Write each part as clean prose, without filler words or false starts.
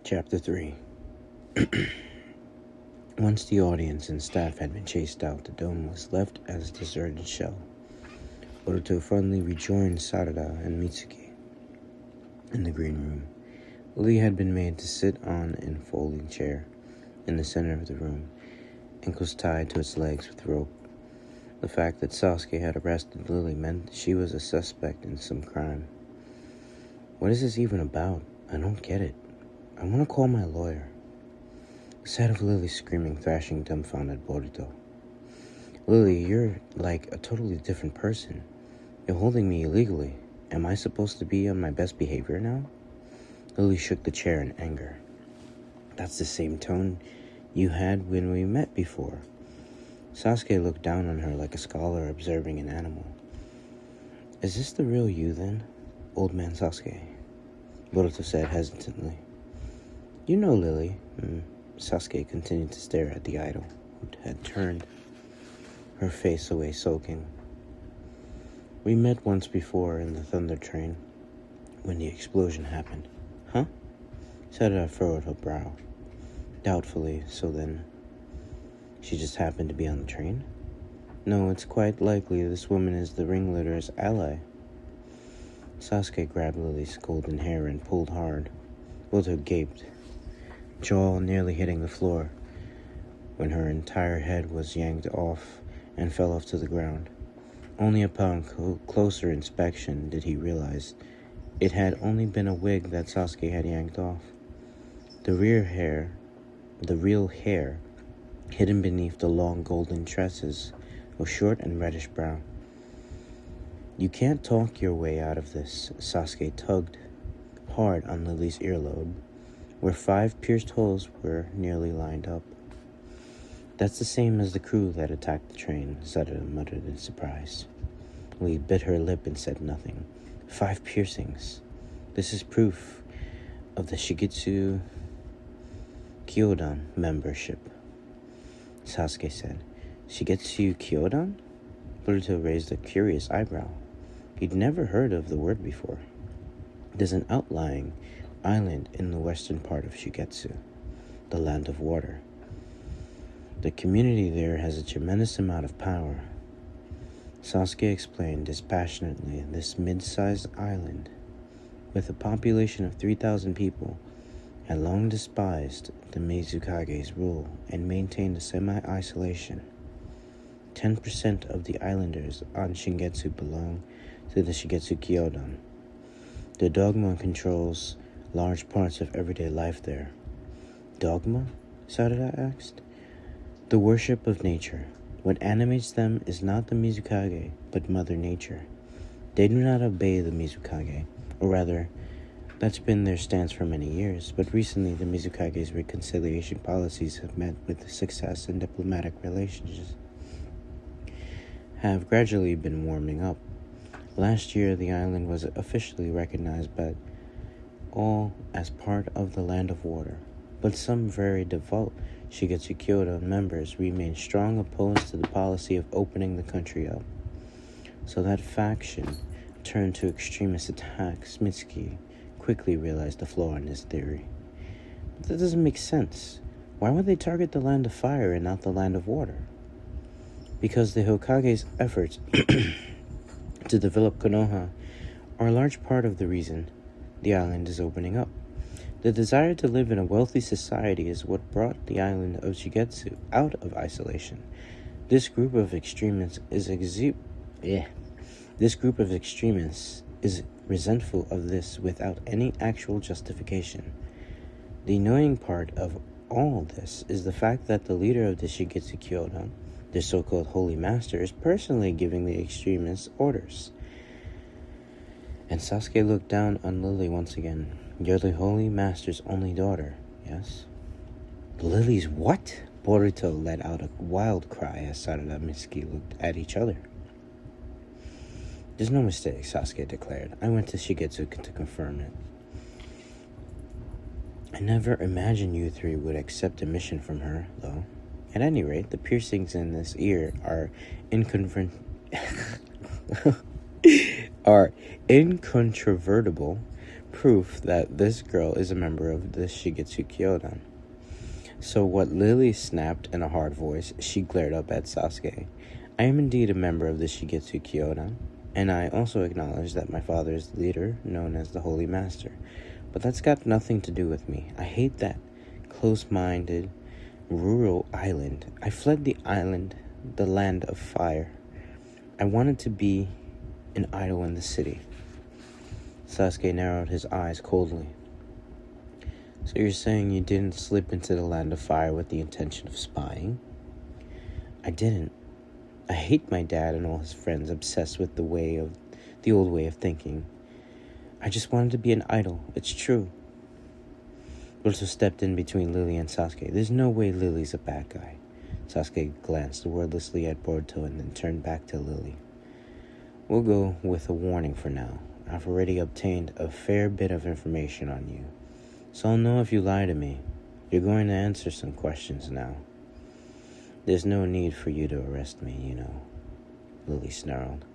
Chapter 3. Once the audience and staff had been chased out, the dome was left as a deserted shell. Naruto finally rejoined Sarada and Mitsuki in the green room. Lily had been made to sit on a folding chair in the center of the room, ankles tied to its legs with rope. The fact that Sasuke had arrested Lily meant she was a suspect in some crime. What is this even about? I don't get it. I want to call my lawyer. The sight of Lily screaming, thrashing, dumbfounded Boruto. Lily, you're like a totally different person. You're holding me illegally. Am I supposed to be on my best behavior now? Lily shook the chair in anger. That's the same tone you had when we met before. Sasuke looked down on her like a scholar observing an animal. Is this the real you then, old man Sasuke? Boruto said hesitantly. You know, Lily. Sasuke continued to stare at the idol, who had turned her face away, sulking. We met once before in the thunder train, when the explosion happened. Huh? Sarada furrowed her brow, doubtfully. So then, she just happened to be on the train? No, it's quite likely this woman is the ringleader's ally. Sasuke grabbed Lily's golden hair and pulled hard. Boruto gaped, jaw nearly hitting the floor, when her entire head was yanked off and fell off to the ground. Only upon closer inspection did he realize it had only been a wig that Sasuke had yanked off. The real hair, hidden beneath the long golden tresses, was short and reddish brown. You can't talk your way out of this. Sasuke tugged hard on Lily's earlobe, where 5 pierced holes were nearly lined up. That's the same as the crew that attacked the train, Sarada muttered in surprise. Lily bit her lip and said nothing. 5 piercings. This is proof of the Shigetsu Kyodan membership, Sasuke said. Shigetsu Kyodan? Boruto raised a curious eyebrow. He'd never heard of the word before. There's an outlying island in the western part of Shigetsu, the land of water. The community there has a tremendous amount of power. Sasuke explained dispassionately. This mid-sized island, with a population of 3,000 people, had long despised the Mizukage's rule and maintained a semi-isolation. 10% of the islanders on Shingetsu belong to the Shigetsu Kyodan. The dogma controls large parts of everyday life there. Dogma? Sarada asked. The worship of nature. What animates them is not the Mizukage, but Mother Nature. They do not obey the Mizukage, or rather, that's been their stance for many years, but recently the Mizukage's reconciliation policies have met with success and diplomatic relations have gradually been warming up. Last year, the island was officially recognized by all as part of the Land of Water, but some very devout Shigetsu Kyoto members remain strong opposed to the policy of opening the country up. So that faction turned to extremist attacks. Mitsuki quickly realized the flaw in his theory. That doesn't make sense. Why would they target the Land of Fire and not the Land of Water? Because the Hokage's efforts to develop Konoha are a large part of the reason the island is opening up. The desire to live in a wealthy society is what brought the island of Shigetsu out of isolation. This group of extremists is resentful of this without any actual justification. The annoying part of all this is the fact that the leader of the Shigetsu Kyodan, the so-called Holy Master, is personally giving the extremists orders. And Sasuke looked down on Lily once again. You're the Holy Master's only daughter, yes? Lily's what? Boruto let out a wild cry as Sarada and Mitsuki looked at each other. There's no mistake, Sasuke declared. I went to Shigetsu to confirm it. I never imagined you three would accept a mission from her, though. At any rate, the piercings in this ear are incontrovertible proof that this girl is a member of the Shigetsu Kyodan. So what Lily snapped in a hard voice, she glared up at Sasuke. I am indeed a member of the Shigetsu Kyodan, and I also acknowledge that my father is the leader, known as the Holy Master. But that's got nothing to do with me. I hate that close-minded, rural island. I fled the island, the land of fire. I wanted to be an idol in the city. Sasuke narrowed his eyes coldly. So you're saying you didn't slip into the land of fire with the intention of spying? I didn't. I hate my dad and all his friends obsessed with the old way of thinking. I just wanted to be an idol. It's true. Boruto stepped in between Lily and Sasuke. There's no way Lily's a bad guy. Sasuke glanced wordlessly at Boruto and then turned back to Lily. We'll go with a warning for now. I've already obtained a fair bit of information on you, so I'll know if you lie to me. You're going to answer some questions now. There's no need for you to arrest me, you know, Lily snarled.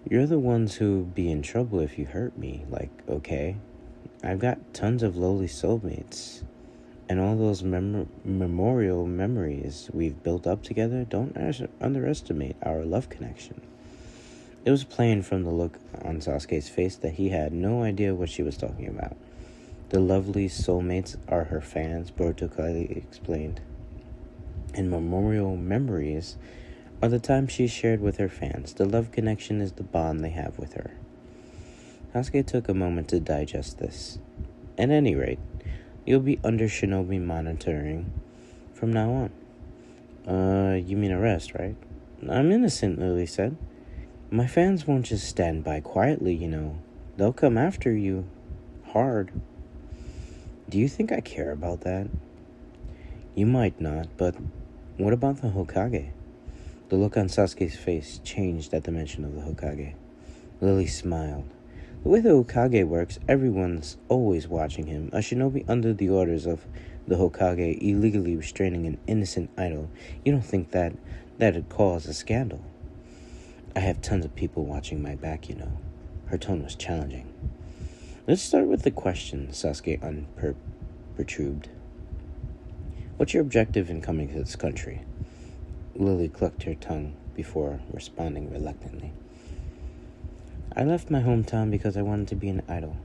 You're the ones who'd be in trouble if you hurt me, okay? I've got tons of lowly soulmates, and all those memorial memories we've built up together. Don't underestimate our love connection. It was plain from the look on Sasuke's face that he had no idea what she was talking about. The lovely soulmates are her fans, Boruto quietly explained. And memorial memories are the time she shared with her fans. The love connection is the bond they have with her. Sasuke took a moment to digest this. At any rate, you'll be under shinobi monitoring from now on. You mean arrest, right? I'm innocent, Lily said. My fans won't just stand by quietly, you know. They'll come after you hard. Do you think I care about that? You might not, but what about the Hokage? The look on Sasuke's face changed at the mention of the Hokage. Lily smiled. The way the Hokage works, everyone's always watching him. A shinobi under the orders of the Hokage illegally restraining an innocent idol. You don't think that'd cause a scandal? I have tons of people watching my back, you know. Her tone was challenging. Let's start with the question, Sasuke unperturbed. What's your objective in coming to this country? Lily clucked her tongue before responding reluctantly. I left my hometown because I wanted to be an idol.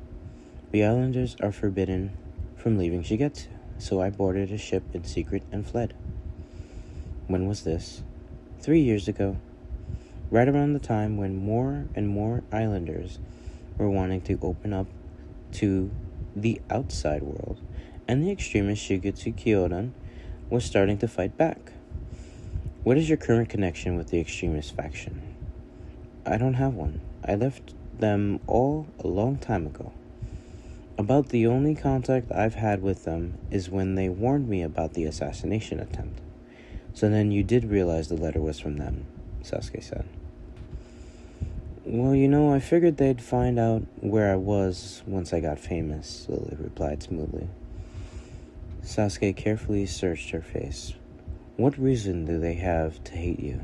The islanders are forbidden from leaving Shigetsu, so I boarded a ship in secret and fled. When was this? 3 years ago. Right around the time when more and more islanders were wanting to open up to the outside world, and the extremist Shigetsu Kyodan was starting to fight back. What is your current connection with the extremist faction? I don't have one. I left them all a long time ago. About the only contact I've had with them is when they warned me about the assassination attempt. So then you did realize the letter was from them, Sasuke said. Well, you know, I figured they'd find out where I was once I got famous, Lily replied smoothly. Sasuke carefully searched her face. What reason do they have to hate you?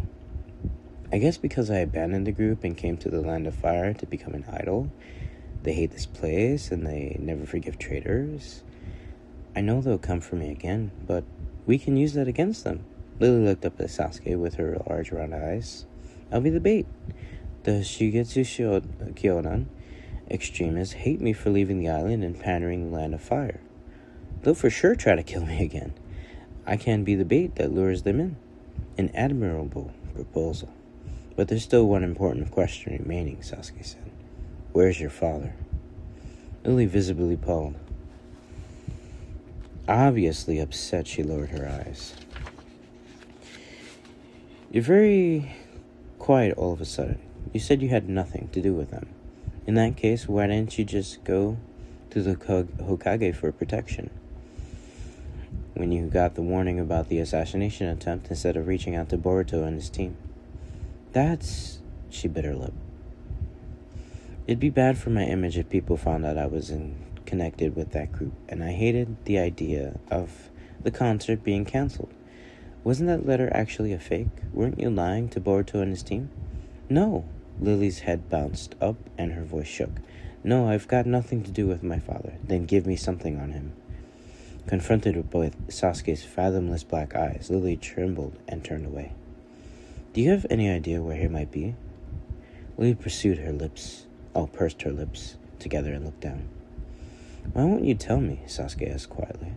I guess because I abandoned the group and came to the land of fire to become an idol. They hate this place and they never forgive traitors. I know they'll come for me again, but we can use that against them. Lily looked up at Sasuke with her large round eyes. I'll be the bait. The Shigetsu Kyodan extremists hate me for leaving the island and pandering the land of fire. They'll for sure try to kill me again. I can be the bait that lures them in. An admirable proposal. But there's still one important question remaining, Sasuke said. Where's your father? Lily visibly pulled. Obviously upset, she lowered her eyes. You're very quiet all of a sudden. You said you had nothing to do with them. In that case, why didn't you just go to the Hokage for protection when you got the warning about the assassination attempt instead of reaching out to Boruto and his team? She bit her lip. It'd be bad for my image if people found out I was connected with that group, and I hated the idea of the concert being canceled. Wasn't that letter actually a fake? Weren't you lying to Boruto and his team? No. Lily's head bounced up and her voice shook. No, I've got nothing to do with my father. Then give me something on him. Confronted with both Sasuke's fathomless black eyes, Lily trembled and turned away. Do you have any idea where he might be? Lily pursed her lips together and looked down. Why won't you tell me? Sasuke asked quietly.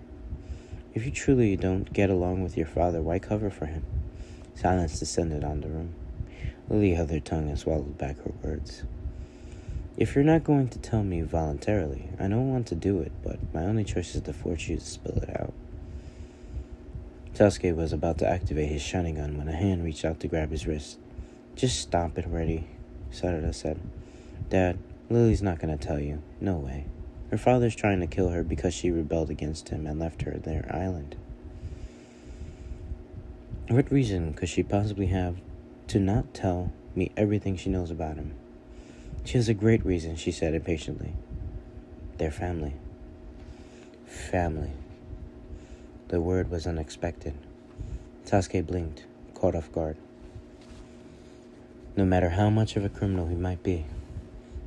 If you truly don't get along with your father, why cover for him? Silence descended on the room. Lily held her tongue and swallowed back her words. If you're not going to tell me voluntarily, I don't want to do it, but my only choice is to force you to spill it out. Sasuke was about to activate his Sharingan when a hand reached out to grab his wrist. Just stop it already, Sarada said. Dad, Lily's not going to tell you. No way. Her father's trying to kill her because she rebelled against him and left her their island. What reason could she possibly have to not tell me everything she knows about him? She has a great reason, she said impatiently. Their family. Family. The word was unexpected. Sasuke blinked, caught off guard. No matter how much of a criminal he might be,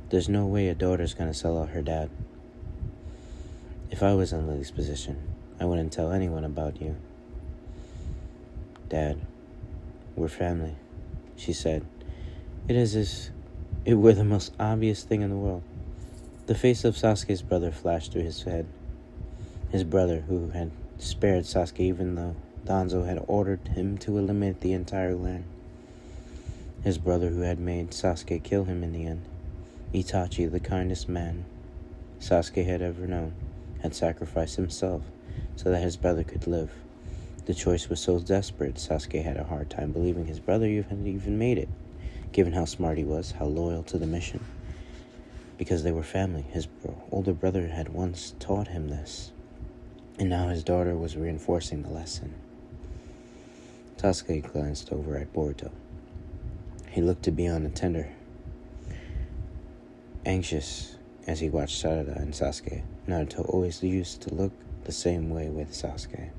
there's no way a daughter's gonna sell out her dad. If I was in Lily's position, I wouldn't tell anyone about you. Dad, we're family, she said. It is as it were the most obvious thing in the world. The face of Sasuke's brother flashed through his head. His brother, who had spared Sasuke even though Danzo had ordered him to eliminate the entire clan. His brother who had made Sasuke kill him in the end. Itachi, the kindest man Sasuke had ever known, had sacrificed himself so that his brother could live. The choice was so desperate, Sasuke had a hard time believing his brother had even made it, given how smart he was, how loyal to the mission. Because they were family, his older brother had once taught him this, and now his daughter was reinforcing the lesson. Sasuke glanced over at Boruto. He looked to be on a tender, anxious as he watched Sarada and Sasuke. Naruto always used to look the same way with Sasuke.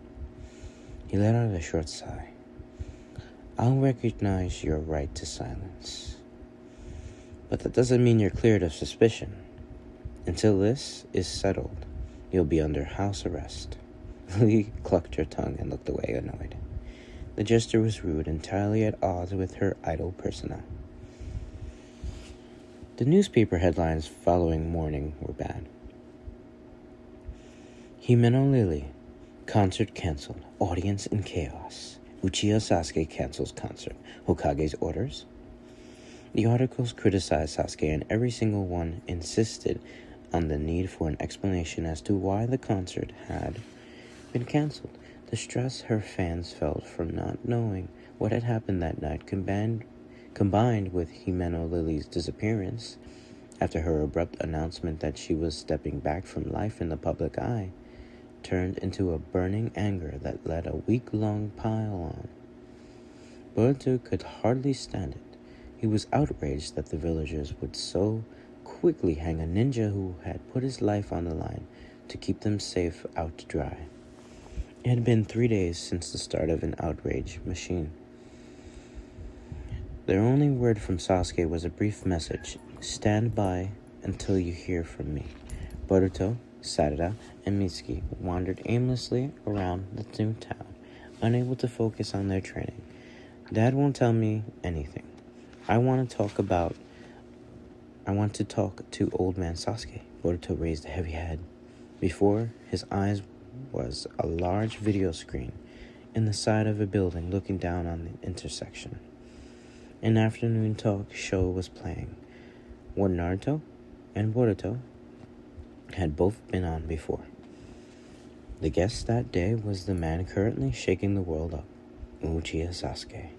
He let out a short sigh. I'll recognize your right to silence, but that doesn't mean you're cleared of suspicion. Until this is settled, you'll be under house arrest. Lily clucked her tongue and looked away, annoyed. The gesture was rude, entirely at odds with her idle persona. The newspaper headlines following morning were bad. Himeno Lily, concert cancelled, audience in chaos. Uchiha Sasuke cancels concert, Hokage's orders. The articles criticized Sasuke, and every single one insisted on the need for an explanation as to why the concert had been cancelled. The stress her fans felt from not knowing what had happened that night, combined with Himeno Lily's disappearance after her abrupt announcement that she was stepping back from life in the public eye, turned into a burning anger that led a week-long pile-on. Boruto could hardly stand it. He was outraged that the villagers would so quickly hang a ninja who had put his life on the line to keep them safe out to dry. It had been 3 days since the start of an outrage machine. Their only word from Sasuke was a brief message: stand by until you hear from me. Boruto, Sarada, and Mitsuki wandered aimlessly around the new town, unable to focus on their training. Dad won't tell me anything. I want to talk to old man Sasuke. Boruto raised a heavy head. Before his eyes was a large video screen in the side of a building looking down on the intersection. An afternoon talk show was playing, what Naruto and Boruto had both been on before. The guest that day was the man currently shaking the world up, Uchiha Sasuke.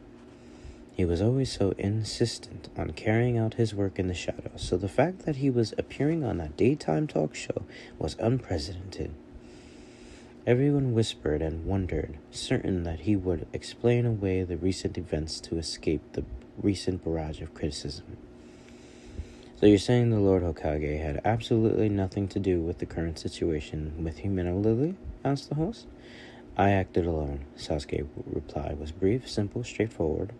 He was always so insistent on carrying out his work in the shadows, so the fact that he was appearing on a daytime talk show was unprecedented. Everyone whispered and wondered, certain that he would explain away the recent events to escape the recent barrage of criticism. So you're saying the Lord Hokage had absolutely nothing to do with the current situation with Himeno Lily? Asked the host. I acted alone. Sasuke's reply was brief, simple, straightforward.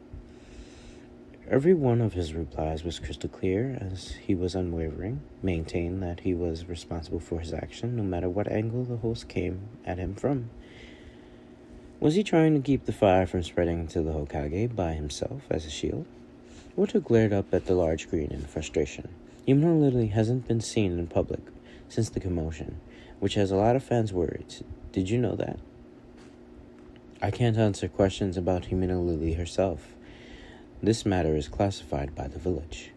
Every one of his replies was crystal clear, as he was unwavering, maintained that he was responsible for his action, no matter what angle the host came at him from. Was he trying to keep the fire from spreading to the Hokage by himself as a shield? Boruto glared up at the large screen in frustration. Even though Lily hasn't been seen in public since the commotion, which has a lot of fans worried. Did you know that? I can't answer questions about Himeno Lily herself. This matter is classified by the village.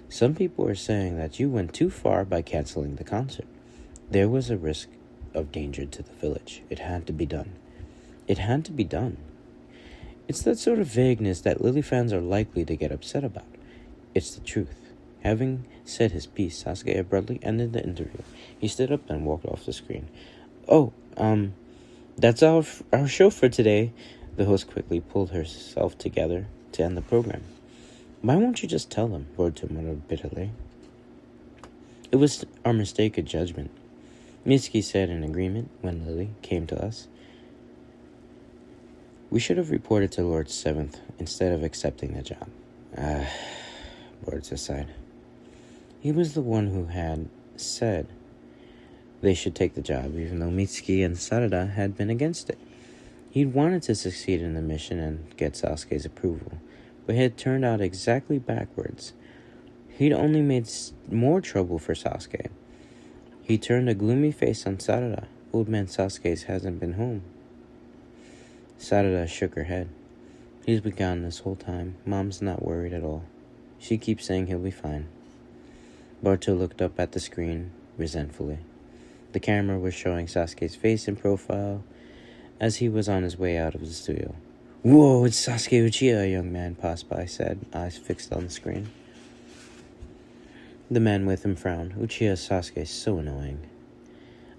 Some people are saying that you went too far by canceling the concert. There was a risk of danger to the village. It had to be done. It had to be done. It's that sort of vagueness that Lily fans are likely to get upset about. It's the truth. Having said his piece, Sasuke abruptly ended the interview. He stood up and walked off the screen. That's our show for today. The host quickly pulled herself together to end the program. Why won't you just tell them? Boruto muttered bitterly. It was our mistake of judgment. Mitsuki said in agreement when Lily came to us. We should have reported to Lord Seventh instead of accepting the job. Boruto sighed. He was the one who had said they should take the job, even though Mitsuki and Sarada had been against it. He'd wanted to succeed in the mission and get Sasuke's approval, but it had turned out exactly backwards. He'd only made more trouble for Sasuke. He turned a gloomy face on Sarada. Old man Sasuke hasn't been home. Sarada shook her head. He's been gone this whole time. Mom's not worried at all. She keeps saying he'll be fine. Boruto looked up at the screen resentfully. The camera was showing Sasuke's face in profile as he was on his way out of the studio. Whoa, it's Sasuke Uchiha, a young man passed by, said, eyes fixed on the screen. The man with him frowned. Uchiha Sasuke is so annoying.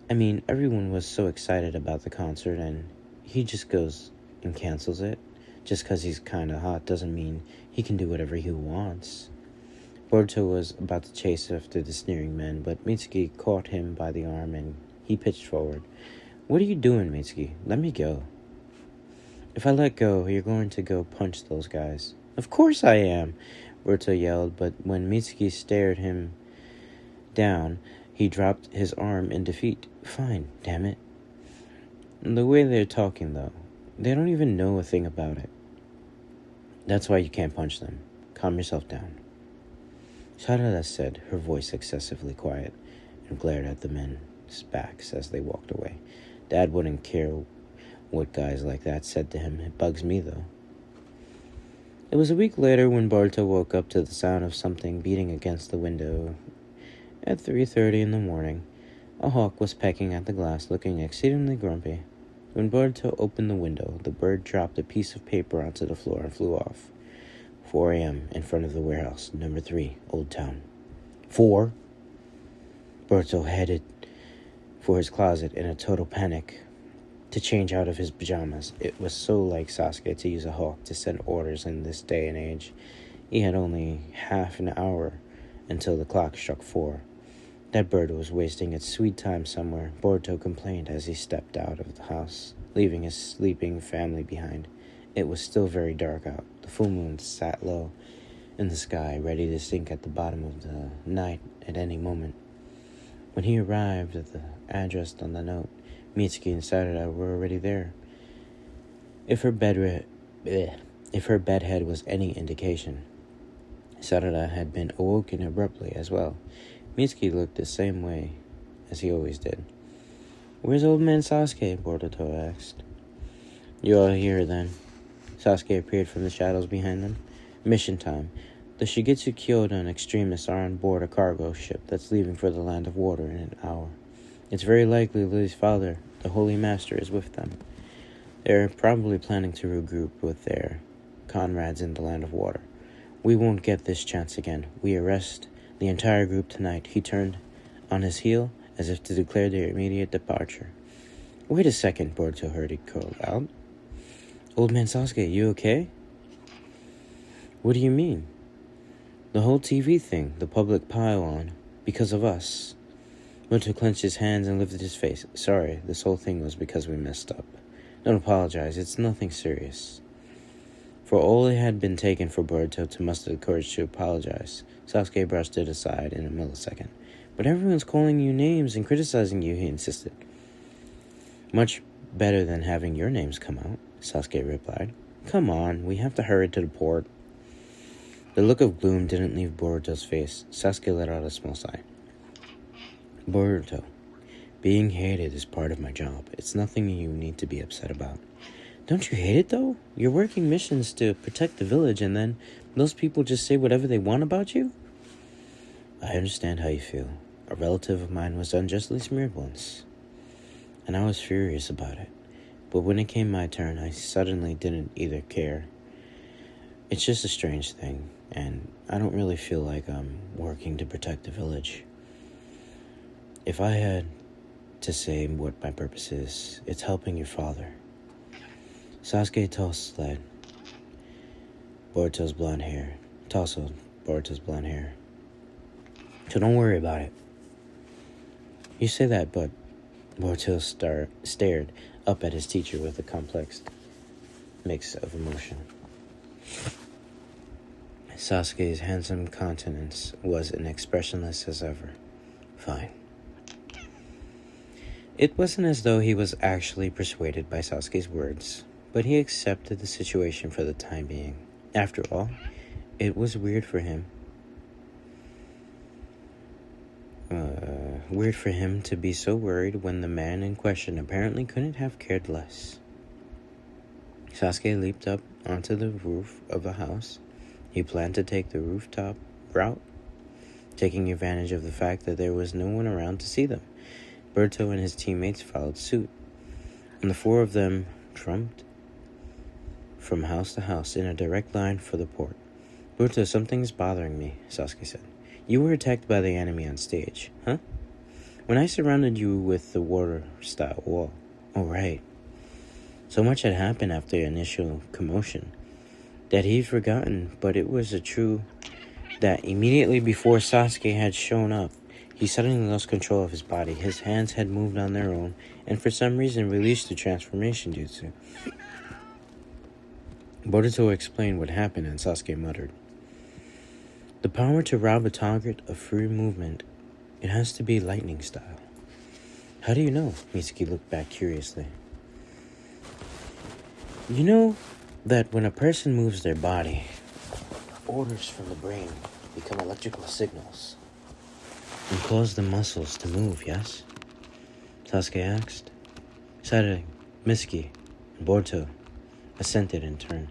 I mean, everyone was so excited about the concert, and he just goes and cancels it. Just because he's kind of hot doesn't mean he can do whatever he wants. Boruto was about to chase after the sneering men, but Mitsuki caught him by the arm and he pitched forward. What are you doing, Mitsuki? Let me go. If I let go, you're going to go punch those guys. Of course I am, Boruto yelled, but when Mitsuki stared him down, he dropped his arm in defeat. Fine, damn it. The way they're talking, though, they don't even know a thing about it. That's why you can't punch them. Calm yourself down. Sarada said, her voice excessively quiet, and glared at the men's backs as they walked away. Dad wouldn't care what guys like that said to him. It bugs me, though. It was a week later when Boruto woke up to the sound of something beating against the window. At 3:30 in the morning, a hawk was pecking at the glass, looking exceedingly grumpy. When Boruto opened the window, the bird dropped a piece of paper onto the floor and flew off. 4 a.m. in front of the warehouse, number 3, Old Town. 4? Boruto headed for his closet in a total panic to change out of his pajamas. It was so like Sasuke to use a hawk to send orders in this day and age. He had only half an hour until the clock struck 4. That bird was wasting its sweet time somewhere, Boruto complained as he stepped out of the house, leaving his sleeping family behind. It was still very dark out. The full moon sat low in the sky, ready to sink at the bottom of the night at any moment. When he arrived at the address on the note, Mitsuki and Sarada were already there. If her bedhead was any indication, Sarada had been awoken abruptly as well. Mitsuki looked the same way as he always did. Where's old man Sasuke? Boruto asked. You all here then? Sasuke appeared from the shadows behind them. Mission time. The Shigetsu Kyodan extremists are on board a cargo ship that's leaving for the land of water in an hour. It's very likely Lily's father, the Holy Master, is with them. They're probably planning to regroup with their comrades in the land of water. We won't get this chance again. We arrest the entire group tonight. He turned on his heel as if to declare their immediate departure. Wait a second, Boruto heard he called out. Old man Sasuke, you okay? What do you mean? The whole TV thing, the public pile-on, because of us. Boruto clenched his hands and lifted his face. Sorry, this whole thing was because we messed up. Don't apologize, it's nothing serious. For all it had been taken for Boruto to muster the courage to apologize, Sasuke brushed it aside in a millisecond. But everyone's calling you names and criticizing you, he insisted. Much better than having your names come out, Sasuke replied. Come on, we have to hurry to the port. The look of gloom didn't leave Boruto's face. Sasuke let out a small sigh. Boruto, being hated is part of my job. It's nothing you need to be upset about. Don't you hate it, though? You're working missions to protect the village, and then those people just say whatever they want about you? I understand how you feel. A relative of mine was unjustly smeared once, and I was furious about it. But when it came my turn, I suddenly didn't either care. It's just a strange thing, and I don't really feel like I'm working to protect the village. If I had to say what my purpose is, it's helping your father. Sasuke tousled Boruto's blonde hair. So don't worry about it. You say that, but Boruto stared up at his teacher with a complex mix of emotion. Sasuke's handsome countenance was as expressionless as ever. Fine. It wasn't as though he was actually persuaded by Sasuke's words, but he accepted the situation for the time being. After all, it was weird for him to be so worried when the man in question apparently couldn't have cared less. Sasuke leaped up onto the roof of a house. He planned to take the rooftop route, taking advantage of the fact that there was no one around to see them. Boruto and his teammates followed suit, and the four of them trumped from house to house in a direct line for the port. Boruto, something's bothering me, Sasuke said. You were attacked by the enemy on stage, huh? When I surrounded you with the water-style wall. Oh, right. So much had happened after the initial commotion that he'd forgotten, but it was true that immediately before Sasuke had shown up, he suddenly lost control of his body. His hands had moved on their own, and for some reason released the transformation jutsu. Boruto explained what happened, and Sasuke muttered. The power to rob a target of free movement, it has to be lightning style. How do you know? Mitsuki looked back curiously. You know that when a person moves their body, orders from the brain become electrical signals and cause the muscles to move, yes? Sasuke asked. Saturday, Mitsuki, and Boruto assented in turn.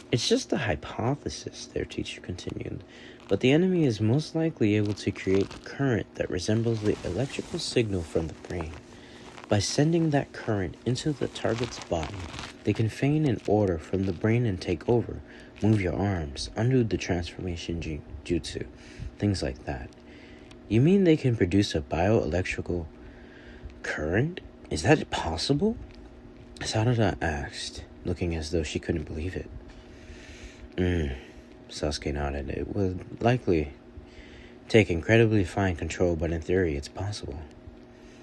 It's just a hypothesis, their teacher continued, but the enemy is most likely able to create a current that resembles the electrical signal from the brain. By sending that current into the target's body, they can feign an order from the brain and take over, move your arms, undo the transformation jutsu, things like that. You mean they can produce a bioelectrical current? Is that possible? Sarada asked, looking as though she couldn't believe it. Sasuke nodded. It would likely take incredibly fine control, but in theory it's possible.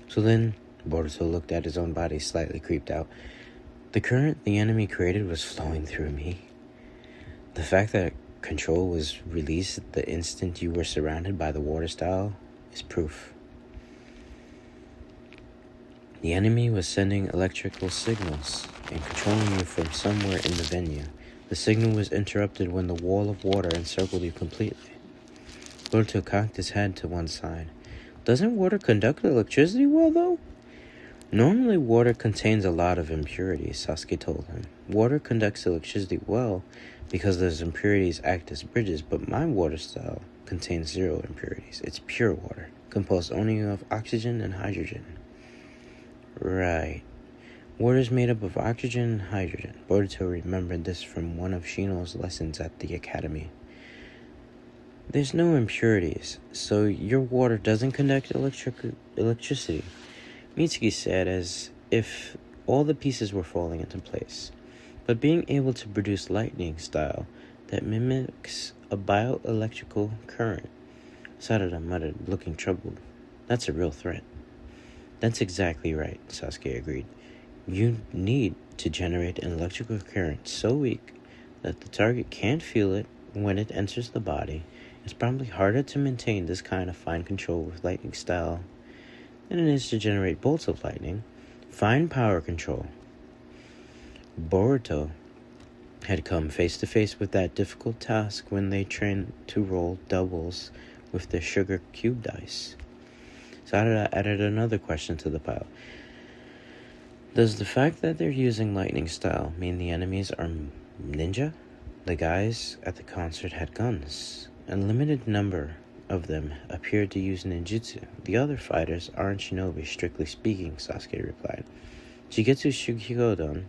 So then, Boruto looked at his own body, slightly creeped out. The current the enemy created was flowing through me. The fact that control was released the instant you were surrounded by the water style is proof. The enemy was sending electrical signals and controlling you from somewhere in the venue. The signal was interrupted when the wall of water encircled you completely. Boruto cocked his head to one side. Doesn't water conduct electricity well, though? Normally, water contains a lot of impurities, Sasuke told him. Water conducts electricity well because those impurities act as bridges, but my water style contains 0 impurities. It's pure water, composed only of oxygen and hydrogen. Right. Water is made up of oxygen and hydrogen. Boruto remembered this from one of Shino's lessons at the academy. There's no impurities, so your water doesn't conduct electricity, Mitsuki said, as if all the pieces were falling into place. But being able to produce lightning style that mimics a bioelectrical current, Sarada muttered, looking troubled. That's a real threat. That's exactly right, Sasuke agreed. You need to generate an electrical current so weak that the target can't feel it when it enters the body, it's probably harder to maintain this kind of fine control with lightning style than it is to generate bolts of lightning. Fine power control. Boruto had come face to face with that difficult task when they trained to roll doubles with their sugar cube dice. Sarada added another question to the pile. Does the fact that they're using lightning style mean the enemies are ninja? The guys at the concert had guns. A limited number of them appeared to use ninjutsu. The other fighters aren't shinobi, strictly speaking, Sasuke replied. Jigetsu Shukyodon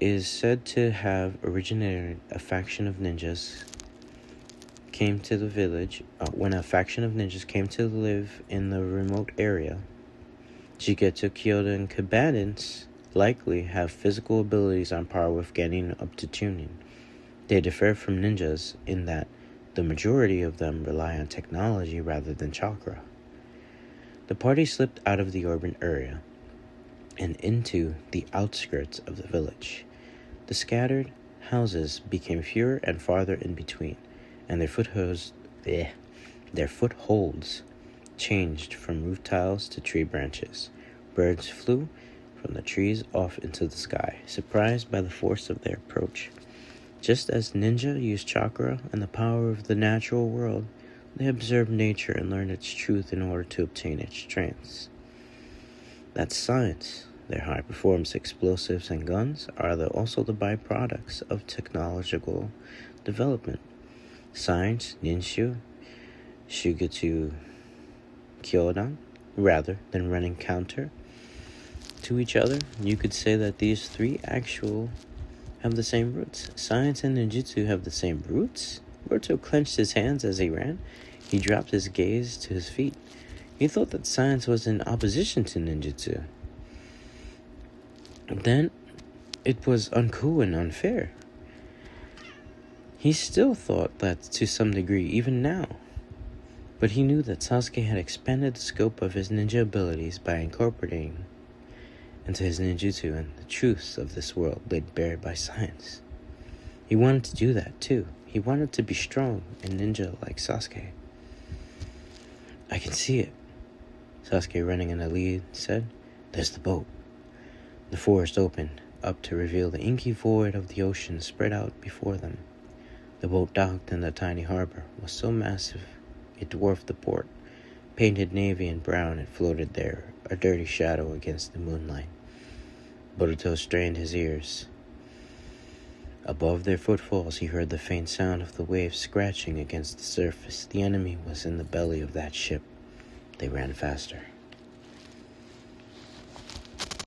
is said to have originated a faction of ninjas came to the village. When a faction of ninjas came to live in the remote area, Jigetsu Kyodon combatants likely have physical abilities on par with getting up to tuning. They differ from ninjas in that the majority of them rely on technology rather than chakra. The party slipped out of the urban area and into the outskirts of the village. The scattered houses became fewer and farther in between, and their footholds changed from roof tiles to tree branches. Birds flew from the trees off into the sky, surprised by the force of their approach. Just as ninja use chakra and the power of the natural world, they observed nature and learned its truth in order to obtain its strengths. That's science. Their high-performance explosives and guns are also the byproducts of technological development. Science, ninshu, shugetsu, kyodan, rather than running counter to each other, you could say that these three have the same roots. Science and ninjutsu have the same roots? Naruto clenched his hands as he ran. He dropped his gaze to his feet. He thought that science was in opposition to ninjutsu. Then it was uncool and unfair. He still thought that to some degree, even now. But he knew that Sasuke had expanded the scope of his ninja abilities by incorporating into his ninjutsu and the truths of this world laid bare by science. He wanted to do that too. He wanted to be strong and ninja like Sasuke. I can see it, Sasuke, running in the lead, said. There's the boat. The forest opened up to reveal the inky void of the ocean spread out before them. The boat docked in the tiny harbor was so massive it dwarfed the port. Painted navy and brown, it floated there, a dirty shadow against the moonlight. Boruto strained his ears. Above their footfalls, he heard the faint sound of the waves scratching against the surface. The enemy was in the belly of that ship. They ran faster.